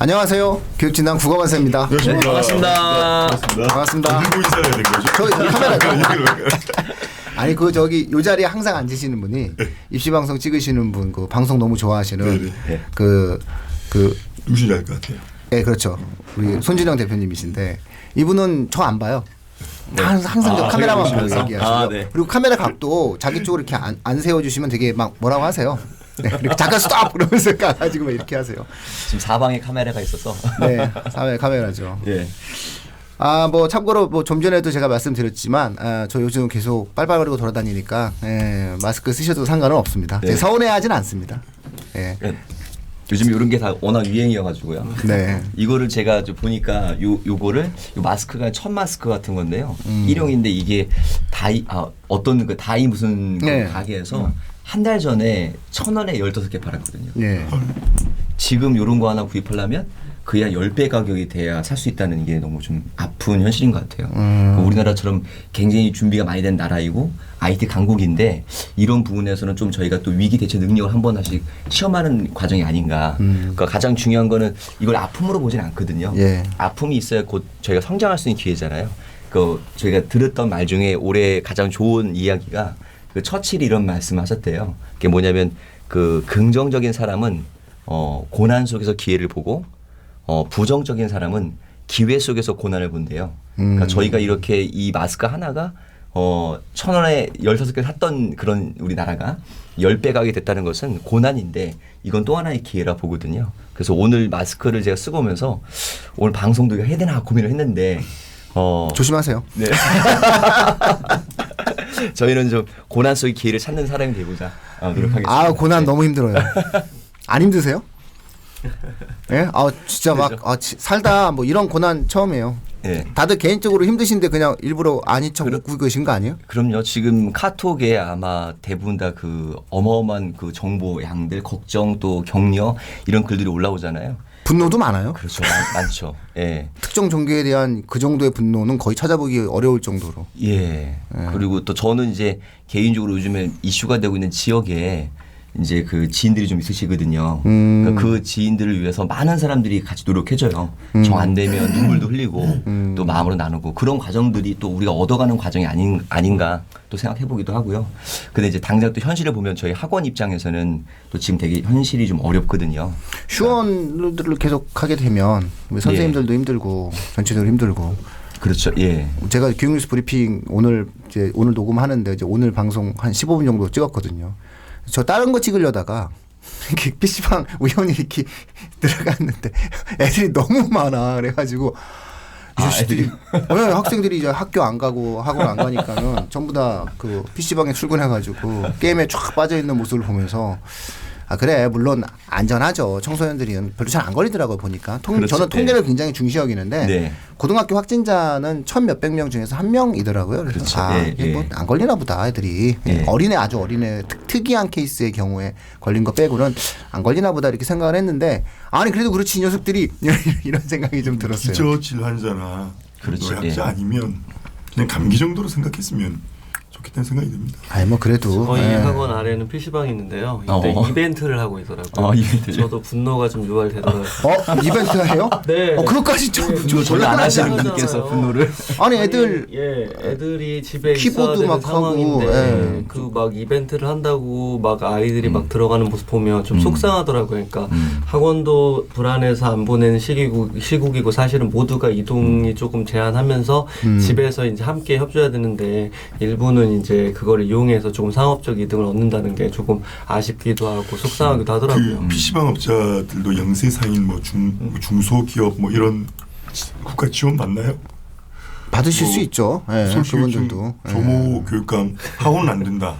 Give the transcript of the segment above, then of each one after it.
안녕하세요. 교육진단 국어관사입니다. 네, 반갑습니다. 반갑습니다. 누구 인사해야 되는 거죠? 저 카메라. 아니 그 저기 요 자리에 항상 앉으시는 분이 입시 방송 찍으시는 분, 그 방송 너무 좋아하시는 네. 그 누구신지 알 것 같아요. 네, 그렇죠. 우리 손준영 대표님이신데 이분은 저 안 봐요. 네. 항상 저 카메라만 보고 보시면서? 얘기하시고 네. 그리고 카메라 각도 자기 쪽으로 이렇게 안 세워주시면 되게 막 뭐라고 하세요. 네, 이렇게 잠깐 스톱 그러면서 가지고 막 이렇게 하세요. 지금 사방에 카메라가 있어서. 네, 사회 카메라죠. 예. 뭐 참고로 뭐 좀 전에도 제가 말씀드렸지만 저 요즘 계속 빨빨거리고 돌아다니니까 마스크 쓰셔도 상관은 없습니다. 네. 서운해하진 않습니다. 예. 요즘 이런 게 다 워낙 유행이어가지고요. 네. 이거를 제가 좀 보니까 요거를 요 마스크가 천 마스크 같은 건데요. 일용인데 이게 어떤 그 다이 무슨 그 네. 가게에서 한 달 전에 1,000원에 15개 팔았거든요. 네. 지금 요런 거 하나 구입하려면 그야 10배 가격이 돼야 살 수 있다는 게 너무 좀 아픈 현실인 것 같아요. 우리나라처럼 굉장히 준비가 많이 된 나라이고 IT 강국인데 이런 부분에서는 좀 저희가 또 위기 대처 능력을 한 번씩 시험하는 과정이 아닌가. 그러니까 가장 중요한 거는 이걸 아픔으로 보진 않거든요. 예. 아픔이 있어야 곧 저희가 성장할 수 있는 기회잖아요. 그 저희가 들었던 말 중에 올해 가장 좋은 이야기가 그 처칠이 이런 말씀하셨대요. 그게 뭐냐면 그 긍정적인 사람은 고난 속에서 기회를 보고 부정적인 사람은 기회 속에서 고난을 본대요. 그러니까 저희가 이렇게 이 마스크 하나가 1,000원에 15개 샀던 그런 우리나라가 10배 가게 됐다는 것은 고난인데 이건 또 하나의 기회라 보거든요. 그래서 오늘 마스크를 제가 쓰고 오면서 오늘 방송도 해야 되나 고민을 했는데 조심하세요. 네. 저희는 좀 고난 속의 기회를 찾는 사람이 되고자 노력하겠습니다. 고난 네. 너무 힘들어요. 안 힘드세요? 예? 진짜 막 살다 뭐 이런 고난 처음이에요. 네. 다들 개인적으로 힘드신데 그냥 일부러 아닌 척 웃고 계신 거 아니에요? 그럼요. 지금 카톡에 아마 대부분 다 그 어마어마한 그 정보 양들, 걱정 또 격려 이런 글들이 올라오잖아요. 분노도 많아요. 그렇죠. 많죠. 예. 특정 종교에 대한 그 정도의 분노는 거의 찾아보기 어려울 정도로. 예. 그리고 또 저는 이제 개인적으로 요즘에 이슈가 되고 있는 지역에 이제 그 지인들이 좀 있으시거든요. 그러니까 그 지인들을 위해서 많은 사람들이 같이 노력해줘요. 정 안 되면 눈물도 흘리고 또 마음으로 나누고 그런 과정들이 또 우리가 얻어가는 과정이 아닌가 또 생각해 보기도 하고요. 근데 이제 당장 또 현실을 보면 저희 학원 입장에서는 또 지금 되게 현실이 좀 어렵거든요. 휴원들을 계속 하게 되면 우리 선생님들도 힘들고 전체적으로 힘들고. 그렇죠. 예. 제가 교육뉴스 브리핑 오늘 녹음하는데 이제 오늘 방송 한 15분 정도 찍었거든요. 저 다른 거 찍으려다가 이렇게 PC방 우연히 이렇게 들어갔는데 애들이 너무 많아. 그래가지고 이 자식들이 학생들이 이제 학교 안 가고 학원 안 가니까는 전부 다 그 PC방에 출근해가지고 게임에 쫙 빠져 있는 모습을 보면서 그래 물론 안전하죠. 청소년들이 별로 잘 안 걸리더라고요 보니까. 그렇죠. 저는 통계를 굉장히 중시 여기는데 네. 고등학교 고등학교 확진자는 1,000몇백 명 중에서 1명이더라고요. 그래서 그렇죠. 이게 뭐 안 걸리나 보다 애들이. 아주 어린애 특이한 케이스의 경우에 걸린 거 빼고는 안 걸리나 보다 이렇게 생각을 했는데 아니 그래도 그렇지 이 녀석들이 이런 생각이 좀 들었어요. 기저질 환자나 그렇죠. 노약자 아니면 그냥 감기 정도로 생각했으면 좋겠다는 생각이 듭니다. 아니 뭐 그래도 저희 학원 아래는 PC방이 있는데요. 이때 이벤트를 하고 있더라고요. 이벤트요? 저도 분노가 좀 유발되더라고요. 이벤트 해요? 네. 그것까지 좀 분노 전혀 안 하시는 분께서 분노를. 아니 애들 애들이 집에 키보드 있어야 되는 막 상황인데 하고, 그 막 이벤트를 한다고 막 아이들이 막 들어가는 모습 보면 좀 속상하더라고요. 그러니까 학원도 불안해서 안 보내는 시국이고 사실은 모두가 이동이 조금 제한하면서 집에서 이제 함께 협조해야 되는데 일부는 이제 그걸 이용해서 조금 상업적 이득을 얻는다는 게 조금 아쉽기도 하고 속상하기도 하더라고요. 그 PC방 업자들도 영세사인 중소기업 뭐 이런 국가 지원 받나요? 받으실 수 있죠. 그분들도. 조모 교육감 학원은 안 된다.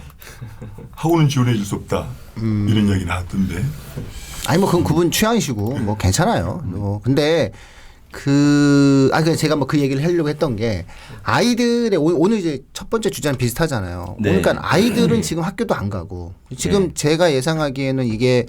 학원은 지원해 줄 수 없다. 이런 이야기 나왔던데. 아니 뭐 그건 그분 취향이시고 뭐 괜찮아요. 근데 제가 뭐 그 얘기를 하려고 했던 게 아이들의 오늘 이제 첫 번째 주제는 비슷하잖아요. 네. 그러니까 아이들은 지금 학교도 안 가고 지금 제가 예상하기에는 이게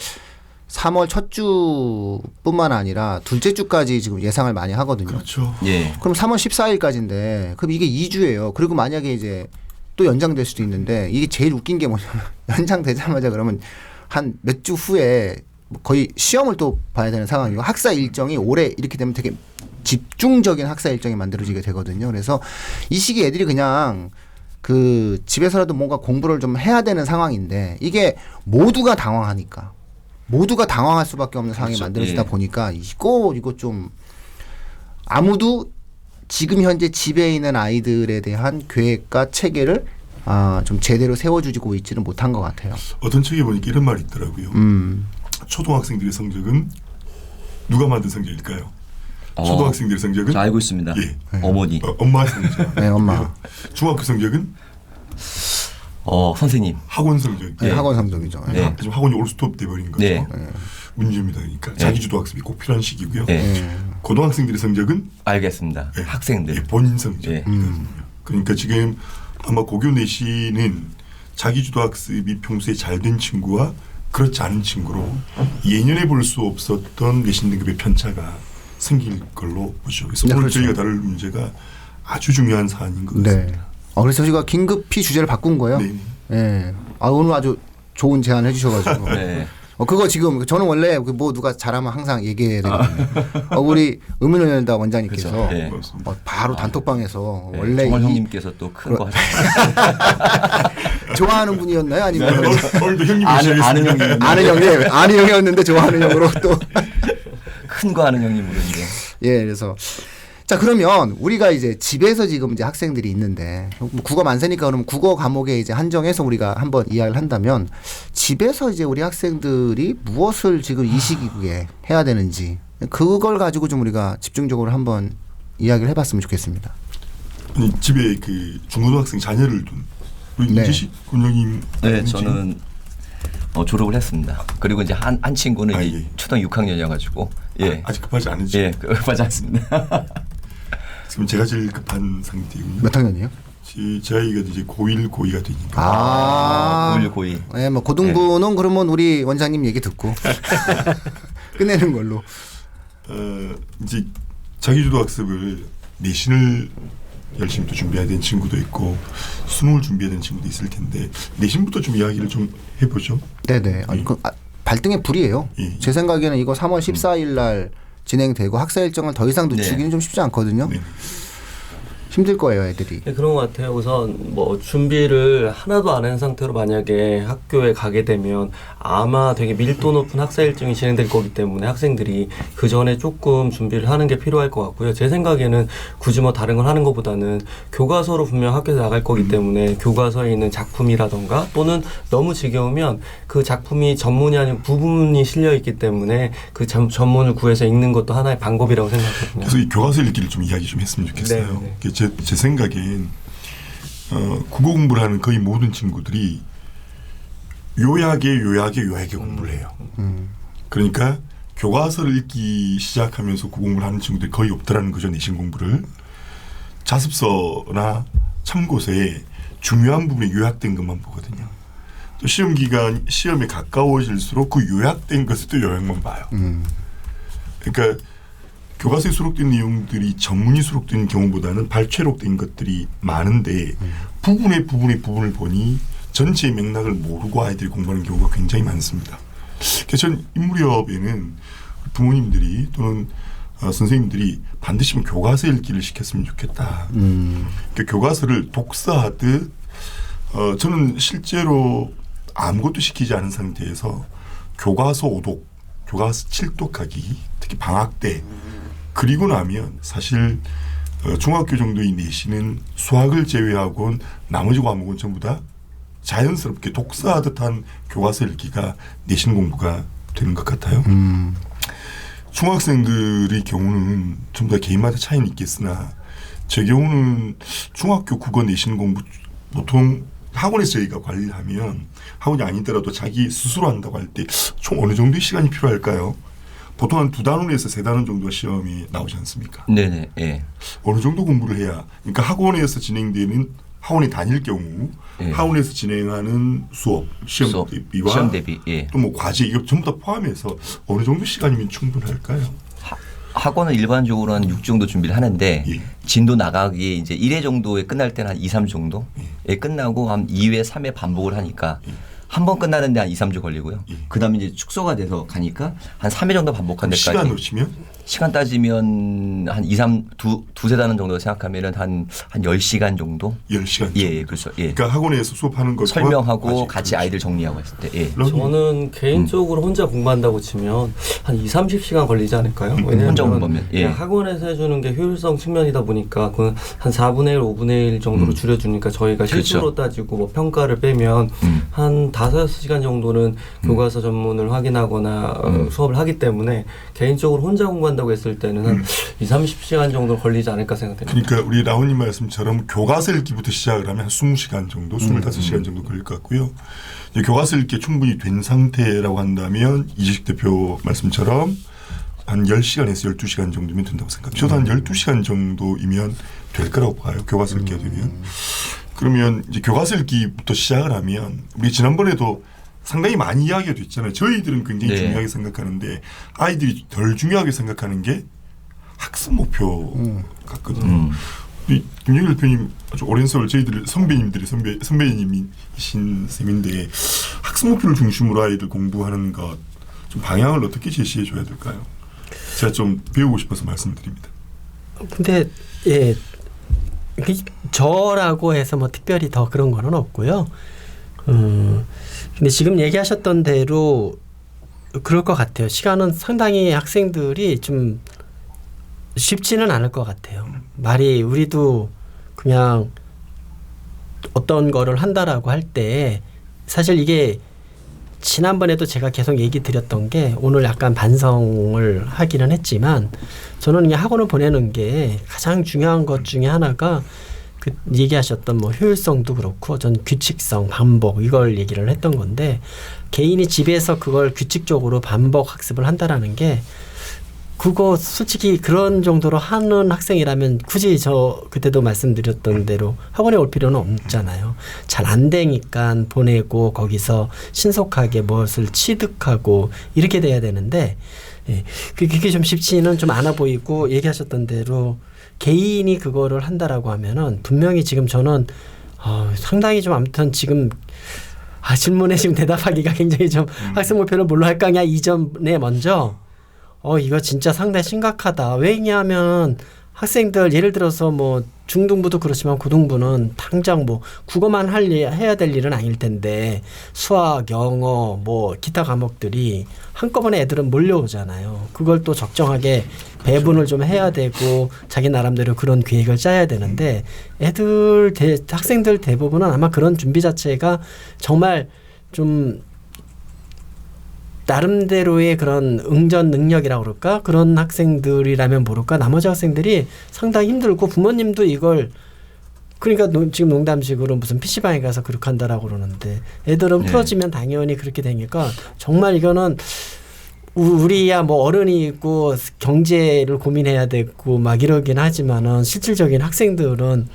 3월 첫 주뿐만 아니라 둘째 주까지 지금 예상을 많이 하거든요. 그렇죠. 예. 그럼 3월 14일까지인데 그럼 이게 2주예요. 그리고 만약에 이제 또 연장될 수도 있는데 이게 제일 웃긴 게 뭐냐면 연장되자마자 그러면 한 몇 주 후에 거의 시험을 또 봐야 되는 상황이고 학사 일정이 올해 이렇게 되면 되게 집중적인 학사 일정이 만들어지게 되거든요. 그래서 이 시기 애들이 그냥 그 집에서라도 뭔가 공부를 좀 해야 되는 상황인데 이게 모두가 당황하니까 모두가 당황할 수밖에 없는 상황이 그렇죠. 만들어지다 예. 보니까 이거 좀 아무도 지금 현재 집에 있는 아이들에 대한 계획과 체계를 좀 제대로 세워주고 있지는 못한 것 같아요. 어떤 책에 보니까 이런 말이 있더라고요. 초등학생들의 성적은 누가 만든 성적일까요? 초등학생들의 성적은 저 알고 있습니다. 예. 어머니. 엄마의 성적. 네, 엄마. 중학교 성적은 선생님. 학원 성적. 네, 학원 성적이죠. 네. 지금 학원이 올스톱 돼버린 거죠. 네. 문제입니다. 그러니까 자기주도 학습이 꼭 필요한 시기고요. 네. 고등학생들의 성적은 알겠습니다. 예, 학생들. 예, 본인 성적이거든요. 예. 그러니까 지금 아마 고교 내신은 자기주도 학습이 평소에 잘 된 친구와 그렇지 않은 친구로 예년에 볼 수 없었던 내신 등급의 편차가 생길 걸로 보죠. 그래서 네, 오늘 그렇죠. 저희가 다룰 문제가 아주 중요한 사안인 것 네. 같습니다. 그래서 저희가 긴급히 주제를 바꾼 거예요. 네. 예. 오늘 아주 좋은 제안 해주셔가지고. 네. 그거 지금 저는 원래 뭐 누가 잘하면 항상 얘기해야 되거든요. 우리 의문연다 원장님께서 그렇죠. 네. 바로 단톡방에서 네, 원래 정원 이 형님께서 또 큰 거 하셨어요. 좋아하는 분이었나요? 아니면 오늘도 형님 아는 모시겠습니다. 형님. 아는 형이었는데 좋아하는 형으로 또. 큰 거 하는 형님으로 이제. 예, 그래서 자 그러면 우리가 이제 집에서 지금 이제 학생들이 있는데 국어 만세니까 그러면 국어 과목에 이제 한정해서 우리가 한번 이야기를 한다면 집에서 이제 우리 학생들이 무엇을 지금 이 시기에 해야 되는지 그걸 가지고 좀 우리가 집중적으로 한번 이야기를 해봤으면 좋겠습니다. 아니, 집에 그 중고등학생 자녀를 둔 우리 네. 이재식 군영님. 네, 저는 졸업을 했습니다. 그리고 이제 한 친구는 아, 이제 예. 초등 6학년이어가지고 예, 아직 급하지 않으시죠? 예, 급하지 않습니다. 지금 제가 제일 급한 상태이군요. 몇 학년이요? 제 아이가 이제 고1, 고2가 되니까. 고일 고이. 예, 뭐 고등부는 그러면 우리 원장님 얘기 듣고 끝내는 걸로. 이제 자기주도 학습을 내신을 열심히 또 준비해야 되는 친구도 있고 수능을 준비해야 되는 친구도 있을 텐데 내신부터 좀 이야기를 좀 해보죠. 네네. 아니, 발등에 불이에요. 예. 제 생각에는 이거 3월 14일 날 진행되고 학사 일정을 더 이상 늦추기는 네. 좀 쉽지 않거든요. 네. 힘들 거예요, 애들이. 네, 그런 것 같아요. 우선 뭐 준비를 하나도 안 한 상태로 만약에 학교에 가게 되면 아마 되게 밀도 높은 학사 일정이 진행될 거기 때문에 학생들이 그 전에 조금 준비를 하는 게 필요할 것 같고요. 제 생각에는 굳이 뭐 다른 걸 하는 것보다는 교과서로 분명 학교에서 나갈 거기 때문에 교과서에 있는 작품이라던가 또는 너무 지겨우면 그 작품이 전문이 아니고 부분이 실려 있기 때문에 그 전문을 구해서 읽는 것도 하나의 방법이라고 생각하거든요. 그래서 이 교과서 읽기를 좀 이야기 좀 했으면 좋겠어요. 네, 제 생각엔 국어 공부를 하는 거의 모든 친구들이 요약에 공부를 해요. 그러니까 교과서를 읽기 시작하면서 국어 공부를 하는 친구들이 거의 없더라는 거죠. 내신 공부를. 자습서나 참고서에 중요한 부분이 요약된 것만 보거든요. 또 시험 기간, 시험에 가까워질수록 그 요약된 것을 또 요약만 봐요. 그러니까 교과서에 수록된 내용들이 전문이 수록된 경우보다는 발췌록된 것들이 많은데 부분의 부분을 보니 전체의 맥락을 모르고 아이들이 공부하는 경우가 굉장히 많습니다. 그래서 전 인무렵에는 부모님들이 또는 선생님들이 반드시 교과서 읽기를 시켰으면 좋겠다. 그러니까 교과서를 독서하듯 저는 실제로 아무것도 시키지 않은 상태에서 교과서 5독, 교과서 7독하기 특히 방학 때 그리고 나면 사실 중학교 정도의 내신은 수학을 제외하고는 나머지 과목은 전부 다 자연스럽게 독서하듯한 교과서 읽기가 내신 공부가 되는 것 같아요. 중학생들의 경우는 전부 다 개인마다 차이는 있겠으나 제 경우는 중학교 국어 내신 공부 보통 학원에서 저희가 관리를 하면 학원이 아니더라도 자기 스스로 한다고 할 때 총 어느 정도의 시간이 필요할까요? 보통 한 2단원에서 3단원 정도 시험이 나오지 않습니까? 네네. 예. 어느 정도 공부를 해야 그러니까 학원에서 진행되는 학원에 다닐 경우 예. 학원에서 진행하는 수업, 시험 대비와 시험 대비. 예. 또 뭐 과제 이거 전부 다 포함해서 어느 정도 시간이면 충분할까요? 학원은 일반적으로 한 6 정도 준비를 하는데 예. 진도 나가기에 이제 1회 정도에 끝날 때는 한 2, 3 정도에 끝나고 한 2회, 3회 반복을 하니까 한 번 끝나는데 한 2, 3주 걸리고요. 예. 그다음에 이제 축소가 돼서 가니까 한 3일 정도 반복한 데까지. 시간으로 치면 시간 따지면 한 2, 3, 두세 달 정도 생각하면은 한 10시간 정도? 10시간. 예, 그렇죠. 예. 그러니까 학원에서 수업하는 것 설명하고 같이 아이들 정리하고 했을 때. 예. 저는 개인적으로 혼자 공부한다고 치면 한 2, 30시간 걸리지 않을까요? 왜냐하면 혼자 공부하면, 예. 그냥 학원에서 해주는 게 효율성 측면이다 보니까 그한 4분의 1, 5분의 1 정도로 줄여주니까 저희가 실수로 따지고 뭐 평가를 빼면 한 5-6시간 정도는 교과서 전문을 확인하거나 수업을 하기 때문에 개인적으로 혼자 공부한다고 했을 때는 한 2, 30시간 정도 걸리지 않을까 생각됩니다. 그러니까 우리 라온님 말씀처럼 교과서 읽기부터 시작을 하면 한 20시간 정도, 25시간 정도 걸릴 것 같고요. 이제 교과서 읽기 충분히 된 상태라고 한다면 이재식 대표 말씀처럼 한 10시간에서 12시간 정도면 된다고 생각합니다. 저도 한 12시간 정도이면 될 거라고 봐요. 교과서 읽기가 되면. 그러면 이제 교과서 읽기부터 시작을 하면 우리 지난번에도 상당히 많이 이야기가 됐잖아요. 저희들은 굉장히 네. 중요하게 생각하는데 아이들이 덜 중요하게 생각하는 게 학습 목표 같거든요. 우리 김영일 대표님 아주 오랜 세월 저희들 선배님이신 셈인데 학습 목표를 중심으로 아이들 공부하는 것 좀 방향을 어떻게 제시해 줘야 될까요? 제가 좀 배우고 싶어서 말씀드립니다. 근데 예, 저라고 해서 뭐 특별히 더 그런 거는 없고요. 근데 지금 얘기하셨던 대로 그럴 것 같아요. 시간은 상당히 학생들이 좀 쉽지는 않을 것 같아요. 말이 우리도 그냥 어떤 거를 한다라고 할 때 사실 이게 지난번에도 제가 계속 얘기 드렸던 게 오늘 약간 반성을 하기는 했지만 저는 그냥 학원을 보내는 게 가장 중요한 것 중에 하나가 그 얘기하셨던 뭐 효율성도 그렇고 전 규칙성, 반복 이걸 얘기를 했던 건데 개인이 집에서 그걸 규칙적으로 반복 학습을 한다라는 게 그거 솔직히 그런 정도로 하는 학생이라면 굳이 저 그때도 말씀드렸던 대로 학원에 올 필요는 없잖아요. 잘 안 되니까 보내고 거기서 신속하게 무엇을 취득하고 이렇게 돼야 되는데 예, 그게 좀 쉽지는 좀 않아 보이고 얘기하셨던 대로 개인이 그거를 한다라고 하면은 분명히 지금 저는 상당히 좀 아무튼 지금 질문에 지금 대답하기가 굉장히 좀 학습 목표를 뭘로 할 거냐 이전에 먼저 이거 진짜 상당히 심각하다. 왜냐하면 학생들 예를 들어서 뭐 중등부도 그렇지만 고등부는 당장 뭐 국어만 해야 될 일은 아닐 텐데 수학, 영어, 뭐 기타 과목들이 한꺼번에 애들은 몰려오잖아요. 그걸 또 적정하게 배분을 좀 해야 되고 자기 나름대로 그런 계획을 짜야 되는데 학생들 대부분은 아마 그런 준비 자체가 정말 좀 나름대로의 그런 응전 능력이라고 그럴까? 그런 학생들이라면 모를까? 나머지 학생들이 상당히 힘들고 부모님도 이걸 그러니까 지금 농담식으로 무슨 PC방에 가서 그렇게 한다라고 그러는데 애들은 풀어지면 당연히 그렇게 되니까 정말 이거는 우리야 뭐 어른이 있고 경제를 고민해야 되고 막 이러긴 하지만은 실질적인 학생들은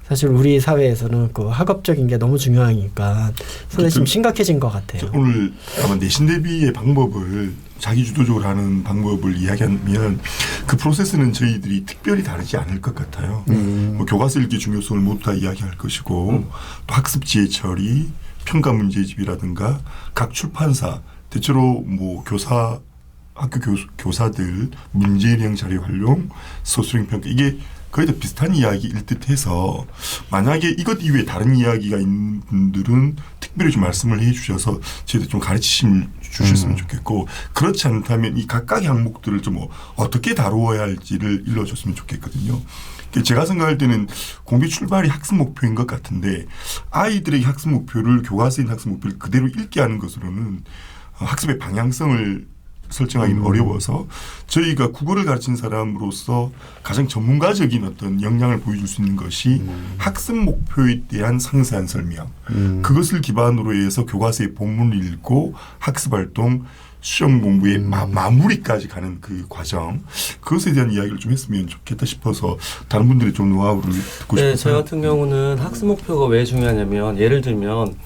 사실 우리 사회에서는 그 학업적인 게 너무 중요하니까 상당히 좀 심각해진 것 같아요. 오늘 아마 내신 대비의 방법을 자기 주도적으로 하는 방법을 이야기하면 그 프로세스는 저희들이 특별히 다르지 않을 것 같아요. 뭐 교과서 읽기 중요성을 모두 다 이야기할 것이고 또 학습 지혜 처리, 평가 문제집이라든가 각 출판사 대체로 뭐 학교 교사들 문제인형 자료 활용, 서술형 평가 이게 거의 다 비슷한 이야기일 듯해서 만약에 이것 이외에 다른 이야기가 있는 분들은 특별히 좀 말씀을 해 주셔서 저희들 좀 가르치심을 주셨으면 좋겠고 그렇지 않다면 이 각각의 항목들을 좀 어떻게 다루어야 할지를 일러줬으면 좋겠거든요. 제가 생각할 때는 공부 출발이 학습 목표인 것 같은데 아이들의 학습 목표를 교과서인 학습 목표를 그대로 읽게 하는 것으로는 학습의 방향성을 설정하기는 어려워서 저희가 국어를 가르친 사람으로서 가장 전문가적인 어떤 역량을 보여줄 수 있는 것이 학습 목표에 대한 상세한 설명 그것을 기반으로 해서 교과서의 본문을 읽고 학습활동 시험 공부의 마무리까지 가는 그 과정 그것에 대한 이야기를 좀 했으면 좋겠다 싶어서 다른 분들의 좀 노하우를 듣고 싶어서 저 같은 경우는 학습 목표가 왜 중요하냐면 예를 들면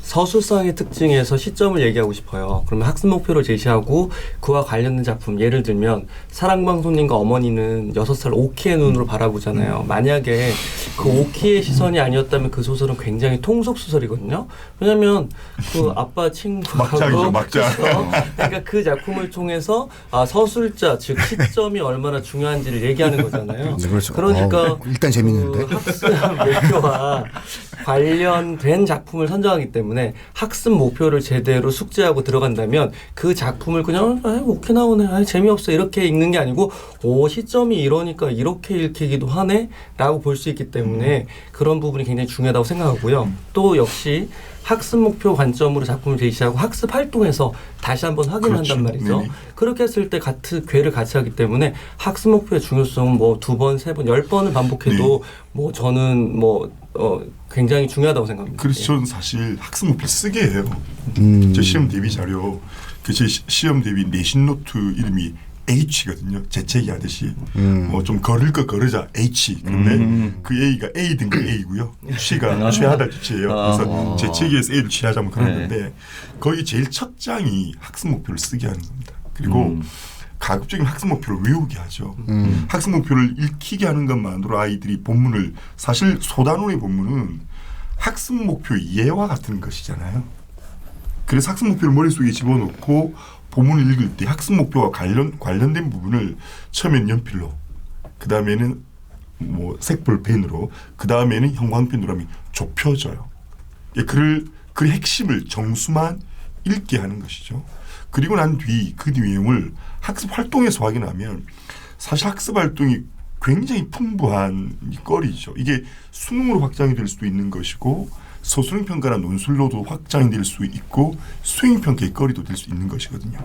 서술상의 특징에서 시점을 얘기하고 싶어요. 그러면 학습 목표를 제시하고 그와 관련된 작품, 예를 들면 사랑방송님과 어머니는 6살 오키의 눈으로 바라보잖아요. 만약에 그 오키의 시선이 아니었다면 그 소설은 굉장히 통속 소설이거든요. 왜냐하면 그 아빠 친구하고 막장이죠, 막장. 그렇죠? 그러니까 그 작품을 통해서 서술자 즉 시점이 얼마나 중요한지를 얘기하는 거잖아요. 네, 그렇죠. 그러니까 일단 재밌는데. 그 학습 목표와 관련된 작품을 선정하기 때문에 학습 목표를 제대로 숙지하고 들어간다면 그 작품을 그냥 오케이 나오네, 재미없어 이렇게 읽는 게 아니고 오 시점이 이러니까 이렇게 읽히기도 하네 라고 볼 수 있기 때문에 그런 부분이 굉장히 중요하다고 생각하고요. 또 역시 학습 목표 관점으로 작품을 제시하고 학습 활동에서 다시 한번 확인을 그렇죠. 한단 말이죠. 네네. 그렇게 했을 때 같은 궤를 같이 하기 때문에 학습 목표의 중요성은 뭐 2번, 3번, 10번을 반복해도 뭐 저는 굉장히 중요하다고 생각합니다. 그래서 예. 저는 사실 학습 목표 쓰게 해요. 제 시험 대비 자료, 제 시험 대비 내신 노트 이름이 H거든요. 재채기 하듯이 좀 걸을 거 걸으자 H. 그런데 그 A가 A 등급 A고요. 취가 취하다 취예요. 그래서 재채기에서 A를 취하자면 그런 건데 거기 제일 첫 장이 학습 목표를 쓰게 하는 겁니다. 그리고 가급적이면 학습 목표를 외우게 하죠. 학습 목표를 읽히게 하는 것만으로 아이들이 본문을 사실 소단원의 본문은 학습 목표 이해와 같은 것이잖아요. 그래서 학습 목표를 머릿속에 집어넣고 본문을 읽을 때 학습 목표와 관련된 부분을 처음엔 연필로, 그 다음에는 뭐 색볼펜으로, 그 다음에는 형광펜으로 하면 좁혀져요. 글의 핵심을 정수만 읽게 하는 것이죠. 그리고 난 뒤 그 내용을 학습 활동에서 확인하면 사실 학습 활동이 굉장히 풍부한 거리죠. 이게 수능으로 확장이 될 수도 있는 것이고 서술형평가나 논술로도 확장이 될 수 있고 수행평가의 거리도 될 수 있는 것이거든요.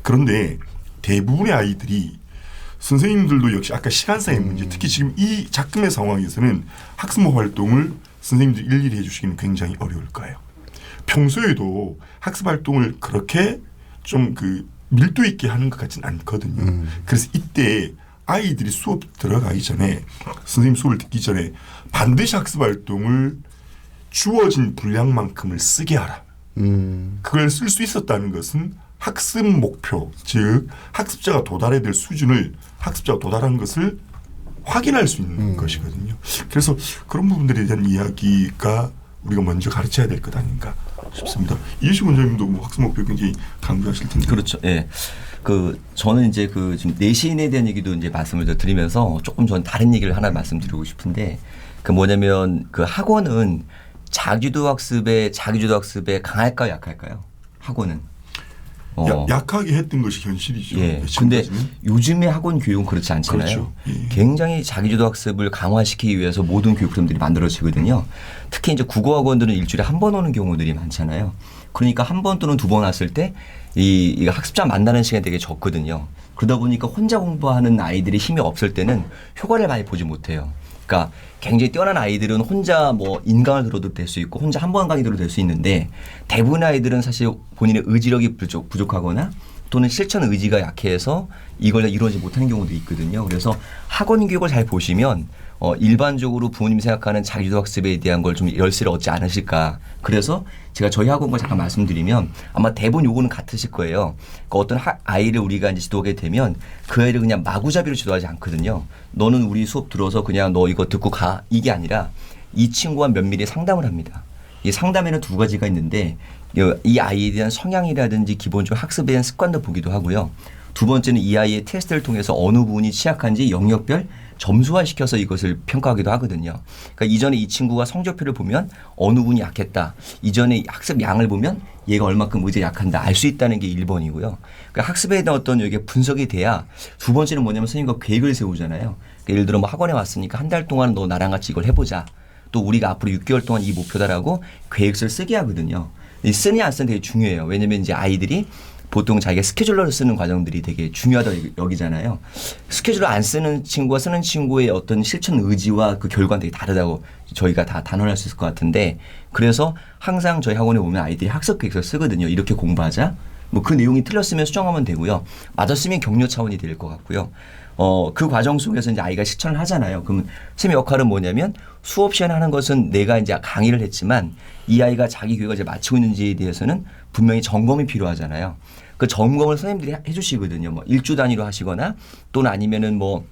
그런데 대부분의 아이들이 선생님들도 역시 아까 시간상의 문제, 특히 지금 이 작품의 상황에서는 학습목 활동을 선생님들이 일일이 해주시기는 굉장히 어려울 거예요. 평소에도 학습 활동을 그렇게 좀 밀도 있게 하는 것 같지는 않거든요. 그래서 이때 아이들이 수업 들어가기 전에, 선생님 수업을 듣기 전에 반드시 학습 활동을 주어진 분량만큼을 쓰게 하라. 그걸 쓸 수 있었다는 것은 학습 목표, 즉 학습자가 도달해야 될 수준을 학습자가 도달한 것을 확인할 수 있는 것이거든요. 그래서 그런 부분들에 대한 이야기가 우리가 먼저 가르쳐야 될 것 아닌가 싶습니다. 이해식 원장님도 뭐 학습 목표 굉장히 강조하실 텐데. 그렇죠. 예. 저는 이제 지금 내신에 대한 얘기도 이제 말씀을 드리면서 조금 전 다른 얘기를 하나 말씀드리고 싶은데 뭐냐면 학원은 자기주도 학습에 강할까요, 약할까요? 학원은. 약하게 했던 것이 현실이죠. 예. 근데 요즘의 학원 교육은 그렇지 않잖아요. 그렇죠. 예. 굉장히 자기주도 학습을 강화시키기 위해서 모든 교육 프로그램들이 만들어지거든요. 특히 이제 국어 학원들은 일주일에 한 번 오는 경우들이 많잖아요. 그러니까 한 번 또는 2번 왔을 때 이 학습자 만나는 시간이 되게 적거든요. 그러다 보니까 혼자 공부하는 아이들이 힘이 없을 때는 효과를 많이 보지 못해요. 그러니까 굉장히 뛰어난 아이들은 혼자 인강을 들어도 될 수 있고 혼자 한 번 강의 들어도 될 수 있는데 대부분의 아이들은 사실 본인의 의지력이 부족하거나 또는 실천 의지가 약해서 이걸 이루어지지 못하는 경우도 있거든요. 그래서 학원 교육을 잘 보시면 일반적으로 부모님이 생각하는 자기주도 학습에 대한 걸 좀 열쇠를 얻지 않으실까. 그래서 제가 저희 학원과 잠깐 말씀드리면 아마 대부분 요거는 같으실 거예요. 그러니까 어떤 아이를 우리가 이제 지도하게 되면 그 아이를 그냥 마구잡이로 지도하지 않거든요. 너는 우리 수업 들어서 그냥 너 이거 듣고 가. 이게 아니라 이 친구와 면밀히 상담을 합니다. 이 상담에는 2가지가 있는데 이 아이에 대한 성향이라든지 기본적으로 학습에 대한 습관도 보기도 하고요. 2번째는 이 아이의 테스트를 통해서 어느 부분이 취약한지 영역별 점수화시켜서 이것을 평가하기도 하거든요. 그러니까 이전에 이 친구가 성적표를 보면 어느 부분이 약했다. 이전에 학습 양을 보면 얘가 얼마큼 의지가 약한다. 알 수 있다는 게 1번이고요. 그러니까 학습에 대한 어떤 여기에 분석이 돼야 2번째는 뭐냐면 선생님과 계획을 세우잖아요. 그러니까 예를 들어 학원에 왔으니까 한 달 동안 너 나랑 같이 이걸 해보자. 또 우리가 앞으로 6개월 동안 이 목표다라고 계획서를 쓰게 하거든요. 쓰니 안 쓰니 되게 중요해요. 왜냐면 이제 아이들이 보통 자기가 스케줄러를 쓰는 과정들이 되게 중요하다고 여기잖아요. 스케줄러 안 쓰는 친구와 쓰는 친구의 어떤 실천 의지와 그 결과는 되게 다르다고 저희가 다 단언할 수 있을 것 같은데 그래서 항상 저희 학원에 보면 아이들이 학습 계획서를 쓰거든요. 이렇게 공부하자. 뭐 그 내용이 틀렸으면 수정하면 되고요. 맞았으면 격려 차원이 될 것 같고요. 그 과정 속에서 이제 아이가 실천을 하잖아요. 그러면 선생님의 역할은 뭐냐면 수업 시간에 하는 것은 내가 이제 강의를 했지만 이 아이가 자기 교육을 이제 마치고 있는지에 대해서는 분명히 점검이 필요하잖아요. 그 점검을 선생님들이 해주시거든요. 뭐 1주 단위로 하시거나 또는 아니면은 뭐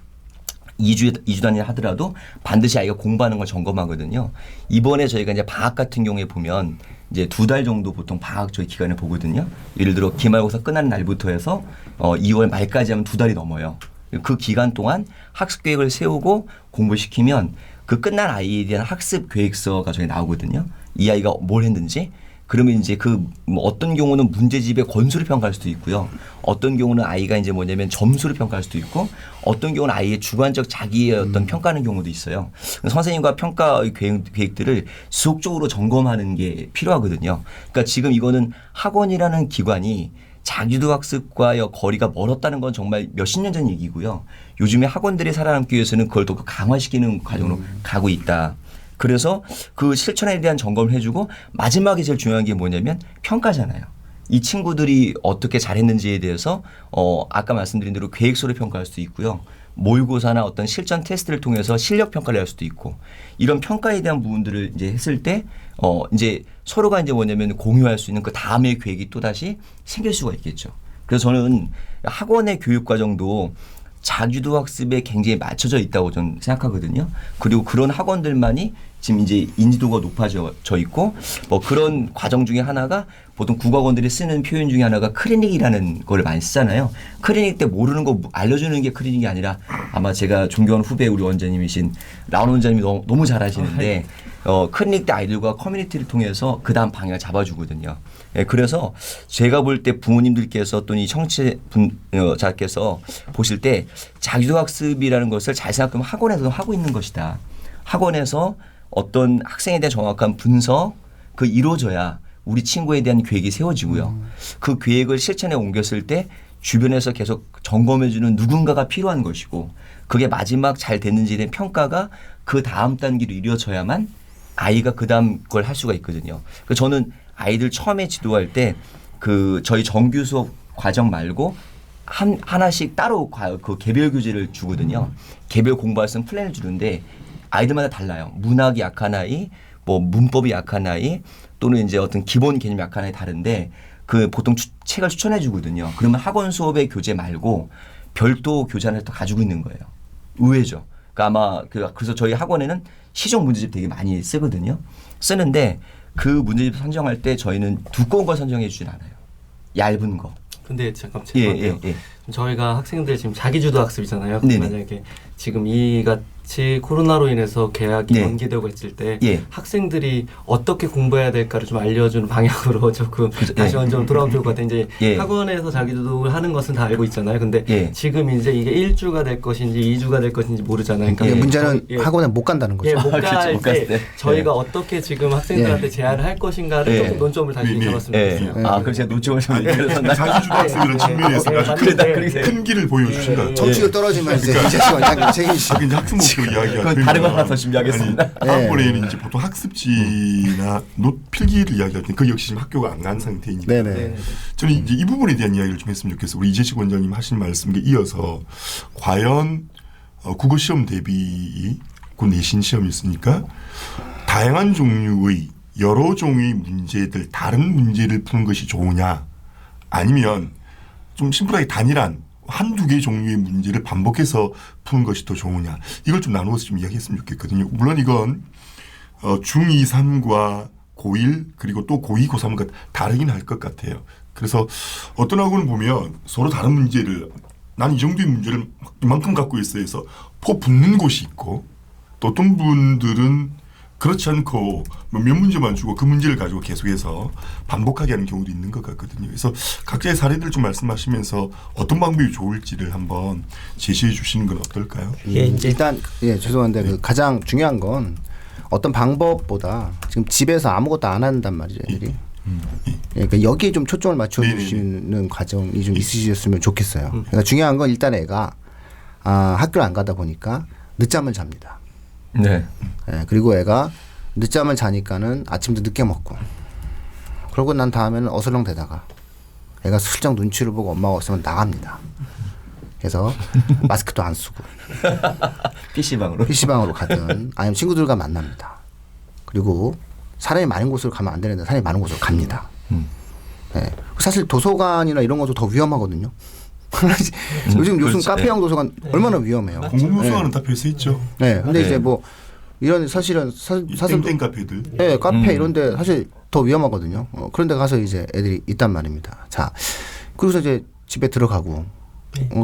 2주 단위로 하더라도 반드시 아이가 공부하는 걸 점검하거든요. 이번에 저희가 이제 방학 같은 경우에 보면 이제 2달 정도 보통 방학 저희 기간을 보거든요. 예를 들어 기말고사 끝나는 날부터 해서 2월 말까지 하면 2달이 넘어요. 그 기간 동안 학습 계획을 세우고 공부시키면 그 끝난 아이에 대한 학습 계획서가 저희 나오거든요. 이 아이가 뭘 했는지. 그러면 이제 뭐 어떤 경우는 문제집의 권수를 평가할 수도 있고요. 어떤 경우는 아이가 이제 뭐냐면 점수를 평가할 수도 있고 어떤 경우는 아이의 주관적 자기의 어떤 평가하는 경우도 있어요. 선생님과 평가 계획들을 지속적으로 점검하는 게 필요하거든요. 그러니까 지금 이거는 학원이라는 기관이 자기도 학습과의 거리가 멀었다는 건 정말 몇십 년 전 얘기고요. 요즘에 학원들이 살아남기 위해서는 그걸 더 강화시키는 과정으로 가고 있다. 그래서 그 실천에 대한 점검을 해주고 마지막에 제일 중요한 게 뭐냐면 평가잖아요. 이 친구들이 어떻게 잘했는지에 대해서 아까 말씀드린 대로 계획서를 평가할 수도 있고요. 모의고사나 어떤 실전 테스트를 통해서 실력 평가를 할 수도 있고 이런 평가에 대한 부분들을 이제 했을 때 이제 서로가 이제 뭐냐면 공유할 수 있는 그 다음의 계획이 또 다시 생길 수가 있겠죠. 그래서 저는 학원의 교육 과정도 자기도 학습에 굉장히 맞춰져 있다고 저는 생각하거든요. 그리고 그런 학원들만이 지금 이제 인지도가 높아져 있고 뭐 그런 과정 중에 하나가 보통 국어학원들이 쓰는 표현 중에 하나가 클리닉이라는 걸 많이 쓰잖아요. 클리닉 때 모르는 거 알려주는 게 클리닉이 아니라 아마 제가 존경하는 후배 우리 원장님이신 라운 원장님이 너무 잘하시는데 클리닉 때 아이들과 커뮤니티를 통해서 그 다음 방향을 잡아주거든요. 예, 그래서 제가 볼 때 부모님들께서 또는 이 청취자께서 보실 때 자기도학습이라는 것을 잘 생각하면 학원에서도 하고 있는 것이다. 학원에서 어떤 학생에 대한 정확한 분석 그 이루어져야 우리 친구에 대한 계획이 세워지고요. 그 계획을 실천에 옮겼을 때 주변에서 계속 점검해 주는 누군가가 필요한 것이고 그게 마지막 잘 됐는지에 대한 평가가 그 다음 단계로 이루어져야만 아이가 그 다음 걸 할 수가 있거든요. 그래서 저는 아이들 처음에 지도할 때 그 저희 정규 수업 과정 말고 하나씩 따로 그 개별 교재를 주거든요. 개별 공부할 수 있는 플랜을 주는데 아이들마다 달라요. 문학이 약한 아이, 뭐 문법이 약한 아이 또는 이제 어떤 기본 개념이 약한 아이 다른데 그 보통 책을 추천해 주거든요. 그러면 학원 수업의 교재 말고 별도 교재 하나를 또 가지고 있는 거예요. 의외죠. 그러니까 아마 그래서 저희 학원에는 시중 문제집 되게 많이 쓰거든요. 쓰는데 그 문제집 선정할 때 저희는 두꺼운 걸 선정해 주진 않아요. 얇은 거. 근데 잠깐 죄송한데요. 예. 저희가 학생들 지금 자기주도 학습이잖아요. 네네. 만약에 지금 이 같이 코로나로 인해서 계약이 네. 연기되고 있을 때 예. 학생들이 어떻게 공부해야 될까를 좀 알려주는 방향으로 조금 다시 좀 돌아오면 좋을 것 같아요. 이제 예. 학원에서 자기주도를 하는 것은 다 알고 있잖아요. 근데 예. 지금 이제 이게 1주가 될 것인지 2주가 될 것인지 모르잖아요. 그러니까 이게 문제는 예. 학원에 못 간다는 거죠. 예, 못 그렇죠. 갈 못 갔을 때 때. 저희가 어떻게 지금 학생들한테 예. 제안을 할 것인가를 예. 조금 논점을 다시 네. 잡았으면 예. 좋겠어요. 아, 그럼 제가 노점을 좀 아니, 자기주도 학습이라는 측면에서 아주 큰 길을 보여주신 것 같아요. 정치가 떨어지면 이제 이재수 원장님 책임지시고. 이제 학습 목표 이야기가 그건 다른 거 하나 더 준비하겠습니다. 다음번에는 이제 보통 학습지나 노트 필기를 이야기할 때 그 역시 지금 학교가 안 간 상태이니까 네네. 저는 이제 이 부분에 대한 이야기를 좀 했으면 좋겠어요. 우리 이재식 원장님 하신 말씀에 이어서 과연 국어 시험 대비 곧 내신 시험이 있으니까 다양한 종류의 여러 종의 문제들 다른 문제를 푸는 것이 좋으냐 아니면 좀 심플하게 단일한 한두 개 종류의 문제를 반복해서 푸는 것이 더 좋으냐 이걸 좀 나누어서 좀 이야기했으면 좋겠거든요. 물론 이건 중2, 3과 고1 그리고 또 고2, 고3과 다르긴 할 것 같아요. 그래서 어떤 학원은 보면 서로 다른 문제를 난 이 정도의 문제를 이만큼 갖고 있어야 해서 퍼 붙는 곳이 있고 또 어떤 분들은 그렇지 않고 몇 문제만 주고 그 문제를 가지고 계속해서 반복하게 하는 경우도 있는 것 같거든요. 그래서 각자의 사례들 좀 말씀하시면서 어떤 방법이 좋을지를 한번 제시해 주시는 건 어떨까요? 일단 죄송한데 그 가장 중요한 건 어떤 방법보다 지금 집에서 아무것도 안 한단 말이죠. 애들이. 그러니까 여기에 좀 초점을 맞춰주시는 과정이 좀 있으셨으면 좋겠어요. 그러니까 중요한 건 일단 애가 학교를 안 가다 보니까 늦잠을 잡니다. 네. 그리고 애가 늦잠을 자니까는 아침도 늦게 먹고 그러고 난 다음에는 어슬렁대다가 애가 슬쩍 눈치를 보고 엄마가 없으면 나갑니다. 그래서 마스크도 안 쓰고 PC방으로. PC방으로 가든 아니면 친구들과 만납니다. 그리고 사람이 많은 곳으로 가면 안 되는데 사람이 많은 곳으로 갑니다. 네. 사실 도서관이나 이런 것도 더 위험하거든요. 요즘 그렇지. 카페형 도서관 얼마나 위험해요. 공공도서관은 다 펼쳐 있죠. 네. 근데 네. 이제 뭐 이런 사실은 이 사실 땡땡 카페들. 네, 카페 이런데 사실 더 위험하거든요. 그런데 가서 이제 애들이 있단 말입니다. 자, 그래서 이제 집에 들어가고,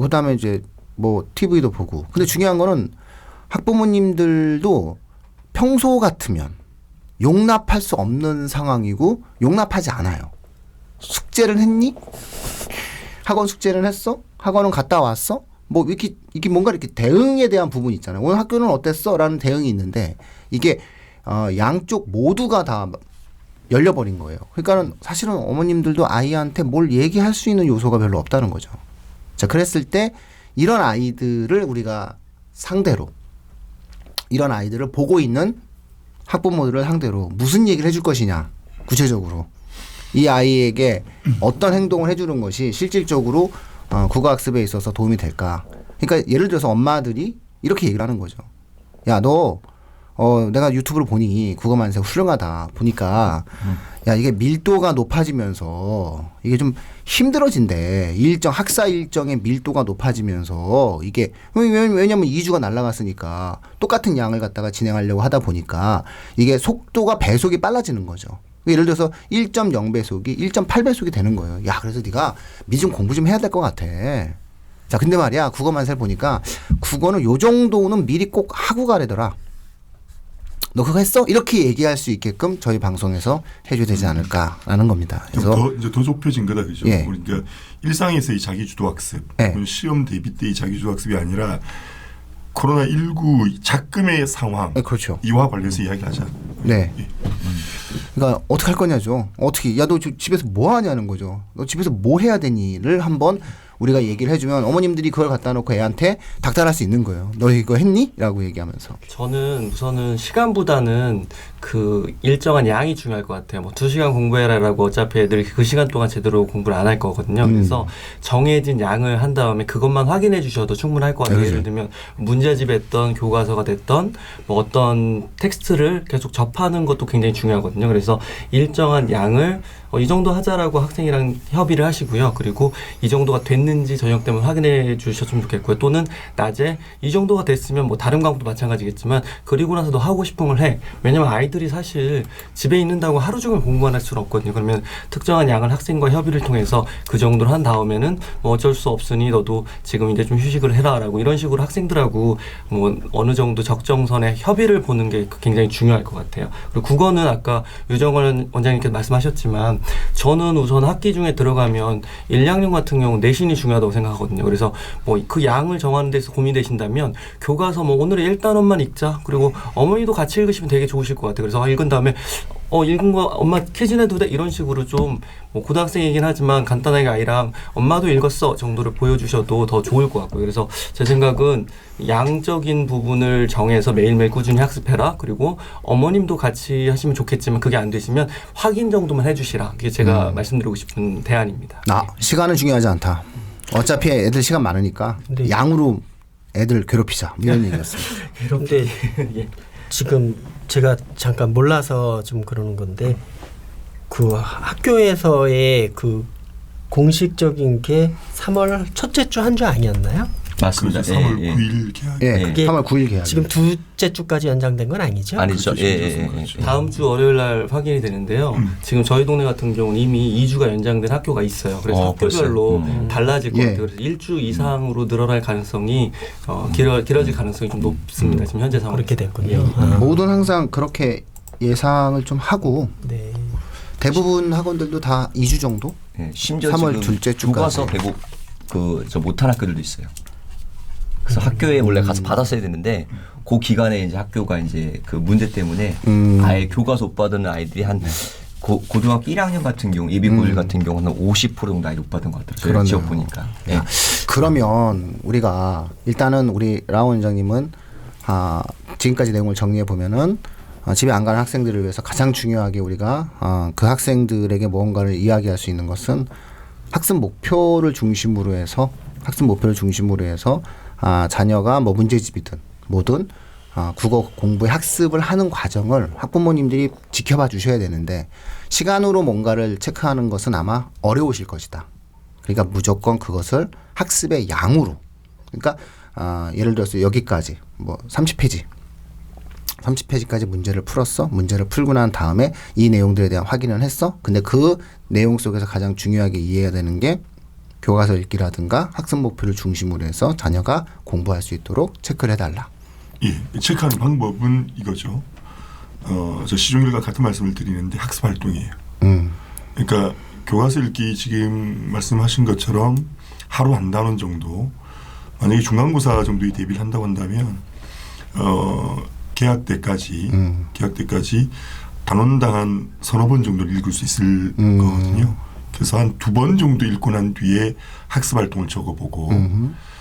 그다음에 이제 뭐 TV도 보고. 근데 중요한 거는 학부모님들도 평소 같으면 용납할 수 없는 상황이고 용납하지 않아요. 숙제를 했니? 학원 숙제를 했어? 학원은 갔다 왔어? 뭐 이렇게 뭔가 이렇게 대응에 대한 부분이 있잖아요. 오늘 학교는 어땠어?라는 대응이 있는데 이게 양쪽 모두가 다 열려버린 거예요. 그러니까는 사실은 어머님들도 아이한테 뭘 얘기할 수 있는 요소가 별로 없다는 거죠. 자, 그랬을 때 이런 아이들을 우리가 상대로 이런 아이들을 보고 있는 학부모들을 상대로 무슨 얘기를 해줄 것이냐, 구체적으로 이 아이에게 어떤 행동을 해주는 것이 실질적으로 국어학습에 있어서 도움이 될까. 그러니까 예를 들어서 엄마들이 이렇게 얘기를 하는 거죠. 야, 너 내가 유튜브를 보니 국어만세 훌륭하다 보니까 야, 이게 밀도가 높아지면서 이게 좀 힘들어진대. 학사 일정의 밀도가 높아지면서 이게 왜냐면 2주가 날아갔으니까 똑같은 양을 갖다가 진행하려고 하다 보니까 이게 속도가 배속이 빨라지는 거죠. 예를 들어서 1.0배속이 1.8배속이 되는 거예요. 야, 그래서 네가 미좀 공부 좀 해야 될 것 같아. 자, 근데 말이야, 국어만세 보니까 국어는 요 정도는 미리 꼭 하고 가래더라. 너 그거 했어? 이렇게 얘기할 수 있게끔 저희 방송에서 해줘야 되지 않을까라는 겁니다. 그래서 이제 더 좁혀진 거다, 그죠? 예. 그러니까 일상에서의 자기주도학습, 예. 시험 대비 때의 자기주도학습이 아니라 코로나19 작금의 상황, 네, 그렇죠. 이와 관련해서 이야기하자. 네. 예. 그러니까 어떻게 할 거냐죠. 어떻게? 야, 너 집에서 뭐 하냐는 거죠. 너 집에서 뭐 해야 되니를 한번 우리가 얘기를 해주면 어머님들이 그걸 갖다 놓고 애한테 닥달할 수 있는 거예요. 너 이거 했니? 라고 얘기하면서. 저는 우선은 시간보다는 그 일정한 양이 중요할 것 같아요. 뭐 2시간 공부해라라고 어차피 애들 그 시간 동안 제대로 공부를 안 할 거거든요. 그래서 정해진 양을 한 다음에 그것만 확인해 주셔도 충분할 것 같아요. 네, 예를 들면 문제집에 했던 교과서가 됐던 뭐 어떤 텍스트를 계속 접하는 것도 굉장히 중요하거든요. 그래서 일정한 양을 이 정도 하자라고 학생이랑 협의를 하시고요. 그리고 이 정도가 됐는지 저녁 때면 확인해 주셨으면 좋겠고요. 또는 낮에 이 정도가 됐으면 뭐 다른 과목도 마찬가지겠지만 그리고 나서 너 하고 싶은 걸 해. 왜냐면 아이들이 사실 집에 있는다고 하루 종일 공부만 할 수는 없거든요. 그러면 특정한 양을 학생과 협의를 통해서 그 정도를 한 다음에는 뭐 어쩔 수 없으니 너도 지금 이제 좀 휴식을 해라라고 이런 식으로 학생들하고 뭐 어느 정도 적정선의 협의를 보는 게 굉장히 중요할 것 같아요. 그리고 국어는 아까 유정원 원장님께서 말씀하셨지만 저는 우선 학기 중에 들어가면 1, 2학년 같은 경우 내신이 중요하다고 생각하거든요. 그래서 뭐 그 양을 정하는 데서 고민되신다면 교과서 뭐 오늘의 1단원만 읽자. 그리고 어머니도 같이 읽으시면 되게 좋으실 것 같아요. 그래서 읽은 다음에 읽은 거 엄마 퀴즈내도 돼? 이런 식으로 좀 뭐 고등학생이긴 하지만 간단하게 아이랑 엄마도 읽었어 정도를 보여주셔도 더 좋을 것 같고요. 그래서 제 생각은 양적인 부분을 정해서 매일매일 꾸준히 학습해라. 그리고 어머님도 같이 하시면 좋겠지만 그게 안 되시면 확인 정도만 해주시라. 그게 제가 말씀드리고 싶은 대안입니다. 시간은 중요하지 않다. 어차피 애들 시간 많으니까 네. 양으로 애들 괴롭히자. 이런 얘기였습니다. 그런데 예. 지금 제가 잠깐 몰라서 좀 그러는 건데 그 학교에서의 그 공식적인 게 3월 첫째 주 한 주 아니었나요? 맞습니다. 그래서 3월 9일 개학. 예, 그게 3월 9일 계약. 지금 두째 주까지 연장된 건 아니죠? 아니죠. 그렇죠. 그렇죠. 다음 주 월요일 날 확인이 되는데요. 지금 저희 동네 같은 경우는 이미 2주가 연장된 학교가 있어요. 그래서 학교별로 달라질 것 같아요. 그래서 1주 이상으로 늘어날 가능성이 길어질 가능성이 좀 높습니다. 지금 현재 상황 그렇게 됐군요. 모든 항상 그렇게 예상을 좀 하고 네. 대부분 학원들도 다 2주 정도? 예, 심지어 3월 지금 둘째 주까지. 교과서 배고 저 못한 학교들도 있어요. 그래서 학교에 원래 가서 받았어야 되는데 그 기간에 이제 학교가 이제 그 문제 때문에 아예 교과서 못 받은 아이들이 한 고등학교 1학년 같은 경우 예비고일 같은 경우는 50% 정도 아이 못 받은 것 같아요. 저희 그러네요. 지역 보니까. 예. 그러면 우리가 일단은 우리 라온 원장님은 지금까지 내용을 정리해 보면은 집에 안 가는 학생들을 위해서 가장 중요하게 우리가 그 학생들에게 무언가를 이야기할 수 있는 것은 학습 목표를 중심으로 해서 자녀가 뭐 문제집이든 뭐든 국어 공부의 학습을 하는 과정을 학부모님들이 지켜봐 주셔야 되는데 시간으로 뭔가를 체크하는 것은 아마 어려우실 것이다. 그러니까 무조건 그것을 학습의 양으로. 그러니까 예를 들어서 여기까지 뭐 30페이지까지 문제를 풀었어. 문제를 풀고 난 다음에 이 내용들에 대한 확인을 했어. 근데 그 내용 속에서 가장 중요하게 이해해야 되는 게 교과서 읽기라든가 학습 목표를 중심으로 해서 자녀가 공부할 수 있도록 체크를 해달라. 예, 체크하는 방법은 이거죠. 저 시종일과 같은 말씀을 드리는데 학습 활동이에요. 그러니까 교과서 읽기 지금 말씀하신 것처럼 하루 한 단원 정도, 만약에 중간고사 정도에 대비를 한다고 한다면 개학 때까지 단원당 한 서너 번 정도를 읽을 수 있을 거거든요. 그래서 한 2번 정도 읽고 난 뒤에 학습 활동을 적어보고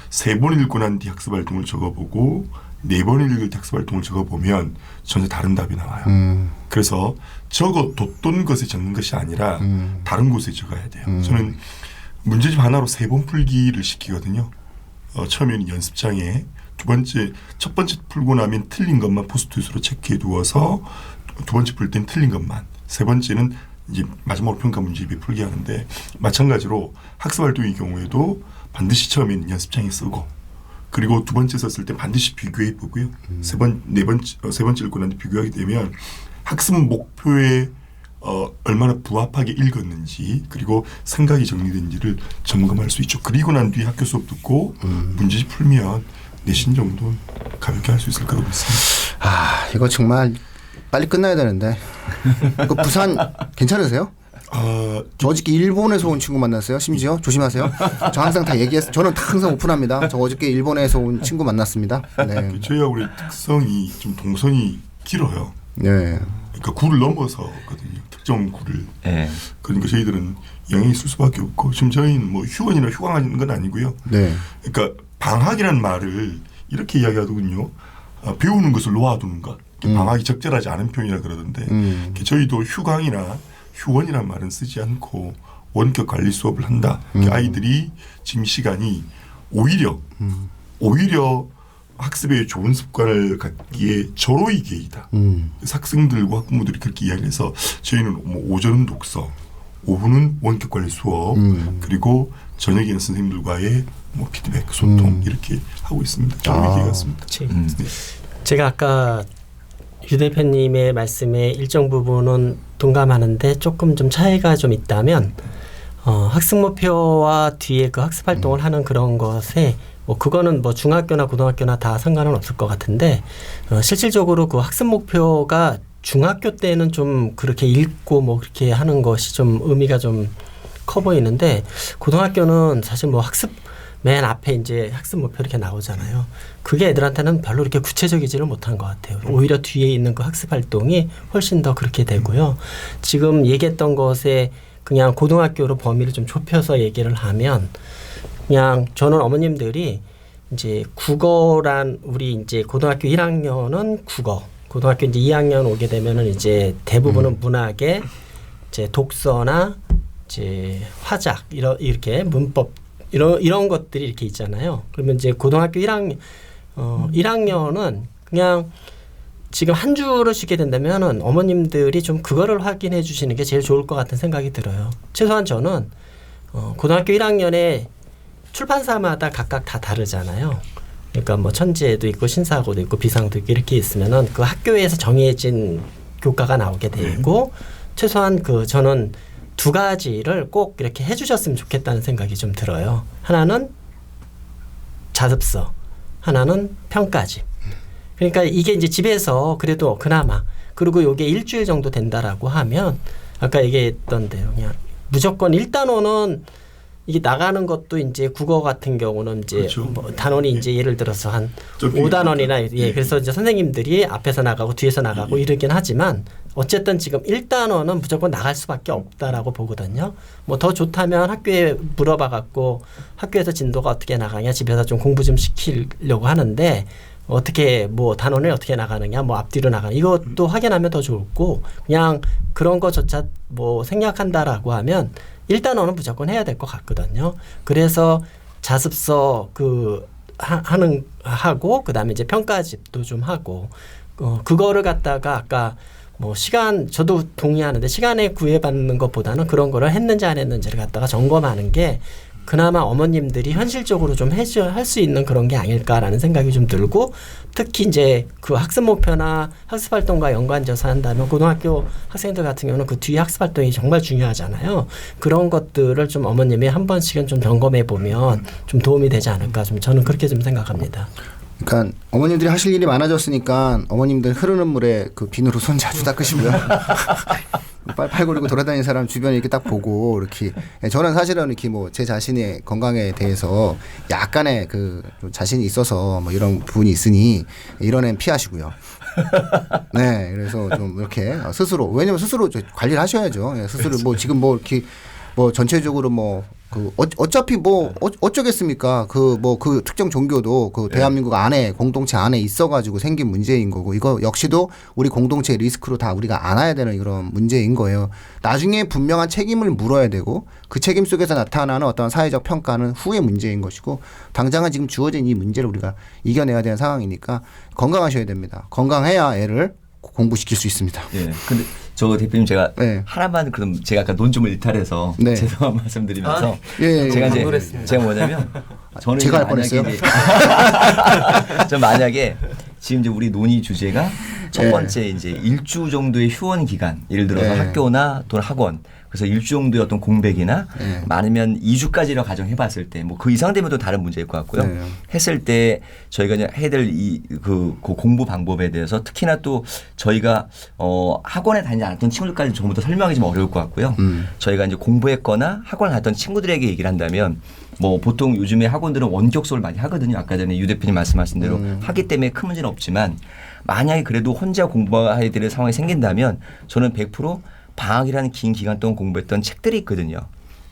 3번 읽고 난 뒤에 학습 활동을 적어보고 4번 읽을 때 학습 활동을 적어보면 전혀 다른 답이 나와요. 그래서 적어뒀던 것에 적는 것이 아니라 다른 곳에 적어야 돼요. 저는 문제집 하나로 3번 풀기를 시키거든요. 처음에는 연습장에 첫 번째 풀고 나면 틀린 것만 포스트잇으로 체크해 두어서 두 번째 풀 땐 틀린 것만, 세 번째는 이제 마지막으로 평가 문제집에 풀게 하는데 마찬가지로 학습 활동의 경우에도 반드시 처음에는 연습장에 쓰고 그리고 두 번째 썼을 때 반드시 비교해 보고요. 세 번째 읽고 난 뒤 비교하게 되면 학습 목표에 얼마나 부합하게 읽었는지 그리고 생각이 정리된지를 점검할 수 있죠. 그리고 난 뒤에 학교 수업 듣고 문제집 풀면 내신 정도는 가볍게 할 수 있을 거라고 믿습니다. 이거 정말 빨리 끝나야 되는데. 그 부산 괜찮으세요? 저 어저께 일본에서 온 친구 만났어요. 심지어 조심하세요. 저 항상 다 얘기했어요. 저는 항상 오픈합니다. 저 어저께 일본에서 온 친구 만났습니다. 네. 저희가 우리 특성이 좀 동선이 길어요. 네. 그러니까 구를 넘어서거든요. 특정 구를. 네. 그러니까 저희들은 영향이 있을 수밖에 없고 지금 저희는 뭐 휴원이나 휴강하는 건 아니고요. 네. 그러니까 방학이라는 말을 이렇게 이야기하더군요. 배우는 것을 놓아두는 것. 방학이 적절하지 않은 표현이라 그러던데 저희도 휴강이나 휴원이라는 말은 쓰지 않고 원격 관리 수업을 한다. 아이들이 지금 시간이 오히려 학습에 좋은 습관을 갖기에 절호의 기회이다. 학생들과 학부모들이 그렇게 이야기해서 저희는 뭐 오전은 독서, 오후는 원격 관리 수업, 그리고 저녁에는 선생님들과의 뭐 피드백, 소통 이렇게 하고 있습니다. 절호의 기회 같습니다. 네. 제가 아까 유 대표님의 말씀에 일정 부분은 동감하는데 조금 좀 차이가 좀 있다면 학습 목표와 뒤에 그 학습 활동을 하는 그런 것에 뭐 그거는 뭐 중학교나 고등학교나 다 상관은 없을 것 같은데 실질적으로 그 학습 목표가 중학교 때는 좀 그렇게 읽고 뭐 그렇게 하는 것이 좀 의미가 좀 커 보이는데 고등학교는 사실 뭐 학습 맨 앞에 이제 학습 목표 이렇게 나오잖아요. 그게 애들한테는 별로 이렇게 구체적이지를 못한 것 같아요. 오히려 뒤에 있는 그 학습 활동이 훨씬 더 그렇게 되고요. 지금 얘기했던 것에 그냥 고등학교로 범위를 좀 좁혀서 얘기를 하면 그냥 저는 어머님들이 이제 국어란 우리 이제 고등학교 1학년은 국어, 고등학교 이제 2학년 오게 되면은 이제 대부분은 문학에 이제 독서나 이제 화작 이렇게 문법 이런 것들이 이렇게 있잖아요. 그러면 이제 고등학교 1학년은 그냥 지금 한 주를 쉬게 된다면은 어머님들이 좀 그거를 확인해 주시는 게 제일 좋을 것 같은 생각이 들어요. 최소한 저는 고등학교 1학년에 출판사마다 각각 다 다르잖아요. 그러니까 뭐 천재도 있고 신사고도 있고 비상도 있고 이렇게 있으면은 그 학교에서 정해진 교과가 나오게 되고 최소한 저는 두 가지를 꼭 이렇게 해주셨으면 좋겠다는 생각이 좀 들어요. 하나는 자습서, 하나는 평가집. 그러니까 이게 이제 집에서 그래도 그나마 그리고 이게 일주일 정도 된다라고 하면 아까 얘기했던 대로 그냥 무조건 1단원은 이게 나가는 것도 이제 국어 같은 경우는 이제 그렇죠. 뭐 단원이 이제 예를 들어서 한 5단원이나 그래서 이제 선생님들이 앞에서 나가고 뒤에서 나가고 이러긴 하지만 어쨌든 지금 1단원은 무조건 나갈 수밖에 없다라고 보거든요. 뭐 더 좋다면 학교에 물어봐 갖고 학교에서 진도가 어떻게 나가냐 집에서 좀 공부 좀 시키려고 하는데 어떻게 뭐 단원에 어떻게 나가느냐, 뭐 앞뒤로 나가는 이것도 확인하면 더 좋고 그냥 그런 거조차 뭐 생략한다라고 하면 1단원은 무조건 해야 될 것 같거든요. 그래서 자습서 하고 그다음에 이제 평가집도 좀 하고 그거를 갖다가 아까 뭐 시간 저도 동의하는데 시간에 구애받는 것보다는 그런 거를 했는지 안 했는지를 갖다가 점검하는 게 그나마 어머님들이 현실적으로 좀 할 수 있는 그런 게 아닐까라는 생각이 좀 들고 특히 이제 그 학습 목표나 학습 활동과 연관져서 한다면 고등학교 학생들 같은 경우는 그 뒤에 학습 활동이 정말 중요하잖아요. 그런 것들을 좀 어머님이 한 번씩은 좀 점검해 보면 좀 도움이 되지 않을까 좀 저는 그렇게 좀 생각합니다. 그러니까 어머님들이 하실 일이 많아졌으니까 어머님들 흐르는 물에 그 비누로 손 자주 닦으시고요. 팔골이고 돌아다니는 사람 주변에 이렇게 딱 보고 이렇게 저는 사실은 이렇게 뭐 제 자신의 건강에 대해서 약간의 그 자신이 있어서 뭐 이런 부분이 있으니 이런 애는 피하시고요. 네, 그래서 좀 이렇게 스스로 왜냐면 스스로 관리를 하셔야죠. 스스로 뭐 지금 뭐 이렇게 뭐 전체적으로 뭐 그 어차피 뭐 어쩌겠습니까? 그 뭐 그 특정 종교도 그 대한민국 안에 공동체 안에 있어가지고 생긴 문제인 거고 이거 역시도 우리 공동체 리스크로 다 우리가 안아야 되는 그런 문제인 거예요. 나중에 분명한 책임을 물어야 되고 그 책임 속에서 나타나는 어떤 사회적 평가는 후의 문제인 것이고 당장은 지금 주어진 이 문제를 우리가 이겨내야 되는 상황이니까 건강하셔야 됩니다. 건강해야 애를 공부시킬 수 있습니다. 네. 근데 저 대표님 제가 네. 하나만 그럼 제가 아까 논점을 일탈해서 네. 죄송한 말씀드리면서 예, 제가 이제 강조했습니다. 제가 뭐냐면 저는 제가 할 만약에 뻔했어요. 이제 저 만약에 지금 이제 우리 논의 주제가 첫 네. 번째 이제 일주 정도의 휴원 기간 예를 들어서 네. 학교나 또는 학원 그래서 일주 정도의 어떤 공백이나 네. 많으면 2주까지로 가정해봤을 때 뭐 그 이상 되면 또 다른 문제일 것 같고요. 네. 했을 때 저희가 이제 해야 될 그 공부 방법에 대해서 특히나 또 저희가 학원에 다니지 않았던 친구들까지 전부 다 설명하기 좀 어려울 것 같고요. 저희가 이제 공부했거나 학원을 갔던 친구들에게 얘기를 한다면 뭐 보통 요즘에 학원들은 원격 수업을 많이 하거든요. 아까 전에 유 대표님 말씀하신 대로 하기 때문에 큰 문제는 없지만 만약에 그래도 혼자 공부해야 될 상황이 생긴다면 저는 100% 방학이라는 긴 기간 동안 공부했던 책들이 있거든요.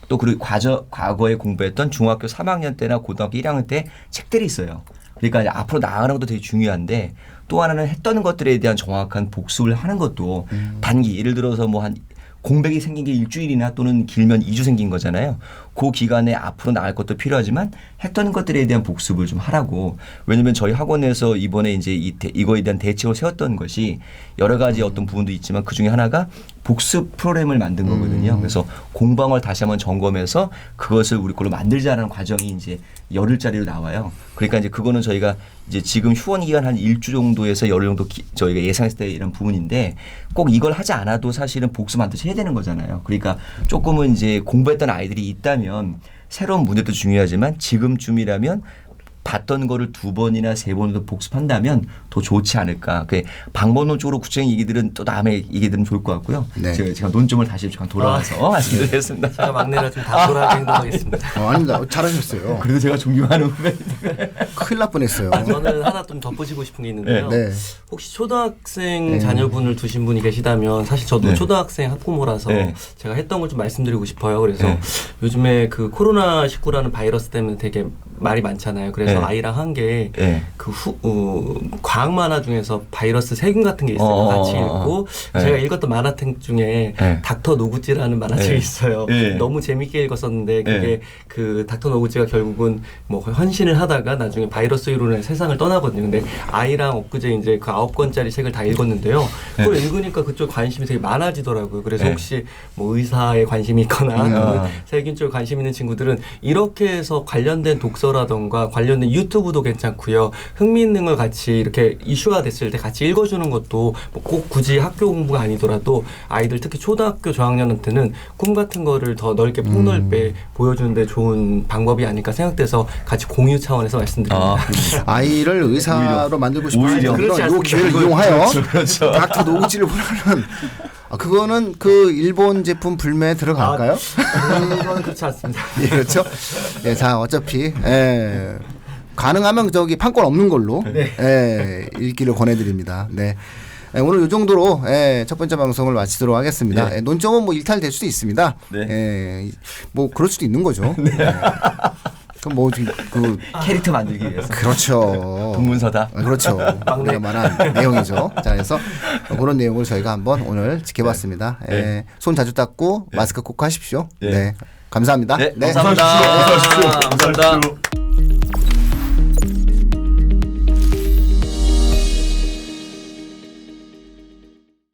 또 그리고 과거에 공부했던 중학교 3학년 때나 고등학교 1학년 때 책들이 있어요. 그러니까 이제 앞으로 나아가는 것도 되게 중요한데 또 하나는 했던 것들에 대한 정확한 복습을 하는 것도 단기 예를 들어서 뭐 한 공백이 생긴 게 일주일이나 또는 길면 2주 생긴 거잖아요. 그 기간에 앞으로 나갈 것도 필요하지만 했던 것들에 대한 복습을 좀 하라고. 왜냐하면 저희 학원에서 이번에 이제 이거에 대한 대책을 세웠던 것이 여러 가지 어떤 부분도 있지만 그중에 하나가 복습 프로그램을 만든 거거든요. 그래서 공방을 다시 한번 점검해서 그것을 우리 걸로 만들자라는 과정이 이제 열흘짜리로 나와요. 그러니까 이제 그거는 저희가 이제 지금 휴원 기간 한 일주 정도에서 열흘 정도 저희가 예상했을 때 이런 부분인데 꼭 이걸 하지 않아도 사실은 복습 반드시 해야 되는 거잖아요. 그러니까 조금은 이제 공부했던 아이들이 있다면 새로운 문제도 중요하지만 지금쯤이라면 봤던 거를 2번이나 3번도 복습한다면 더 좋지 않을까. 그 방법론적으로 구체적인 얘기들은 또 다음에 얘기들은 좋을 것 같고요. 네. 제가 논점을 다시 잠깐 돌아와서 말씀드리겠습니다. 제가 막내라 좀 단돌하게 행동하겠습니다. 아닙니다. 잘하셨어요. 그래도 제가 존경하는 후배. 큰일 날 뻔했어요. 저는 하나 좀 덧붙이고 싶은 게 있는데요. 네. 혹시 초등학생 자녀분을 두신 분이 계시다면 사실 저도 네. 초등학생 학부모라서 네. 제가 했던 걸 좀 말씀드리고 싶어요. 그래서 네. 요즘에 그 코로나19라는 바이러스 때문에 되게 말이 많잖아요. 그래서 네. 아이랑 한 게 네. 그 과학 만화 중에서 바이러스 세균 같은 게 있어요. 같이 읽고 네. 제가 읽었던 만화책 중에 네. 닥터 노구찌라는 만화책이 네. 있어요. 네. 너무 재밌게 읽었었는데 그게 네. 그 닥터 노구찌가 결국은 뭐 헌신을 하다가 나중에 바이러스로 인해 세상을 떠나거든요. 근데 아이랑 엊그제 이제 그 9권짜리 책을 다 읽었는데요. 그걸 읽으니까 그쪽 관심이 되게 많아지더라고요. 그래서 네. 혹시 뭐 의사에 관심이 있거나 또는 세균 쪽에 관심 있는 친구들은 이렇게 해서 관련된 독서라던가 관련된 유튜브도 괜찮고요. 흥미있는 걸 같이 이렇게 이슈화 됐을 때 같이 읽어주는 것도 뭐 꼭 굳이 학교 공부가 아니더라도 아이들 특히 초등학교 저학년한테는 꿈 같은 거를 더 넓게 폭넓게 보여주는데 좋은 방법이 아닐까 생각돼서 같이 공유 차원에서 말씀드립니다. 아이를 의사로 만들고 싶은 오히려. 그렇지 분들은 이 않습니다. 기회를 이용하여 그렇죠. 닥터 노구찌를 보려는 그거는 그 일본 제품 불매에 들어갈까요? 그건 그렇지 않습니다. 예, 그렇죠. 예, 자 어차피 가능하면 저기 판권 없는 걸로 읽기를 권해드립니다. 네. 오늘 이 정도로 첫 번째 방송을 마치도록 하겠습니다. 네. 논점은 뭐 일탈될 수도 있습니다. 네. 뭐 그럴 수도 있는 거죠. 그럼 뭐 지금 그 캐릭터 만들기 위해서. 그렇죠. 동문서다. 그렇죠. 우리가 말한 내용이죠. 자, 그래서 그런 내용을 저희가 한번 오늘 지켜봤습니다. 네. 예, 손 자주 닦고 네. 마스크 꼭 하십시오. 네. 네. 감사합니다. 네, 네. 감사합니다. 어서 오십시오. 감사합니다.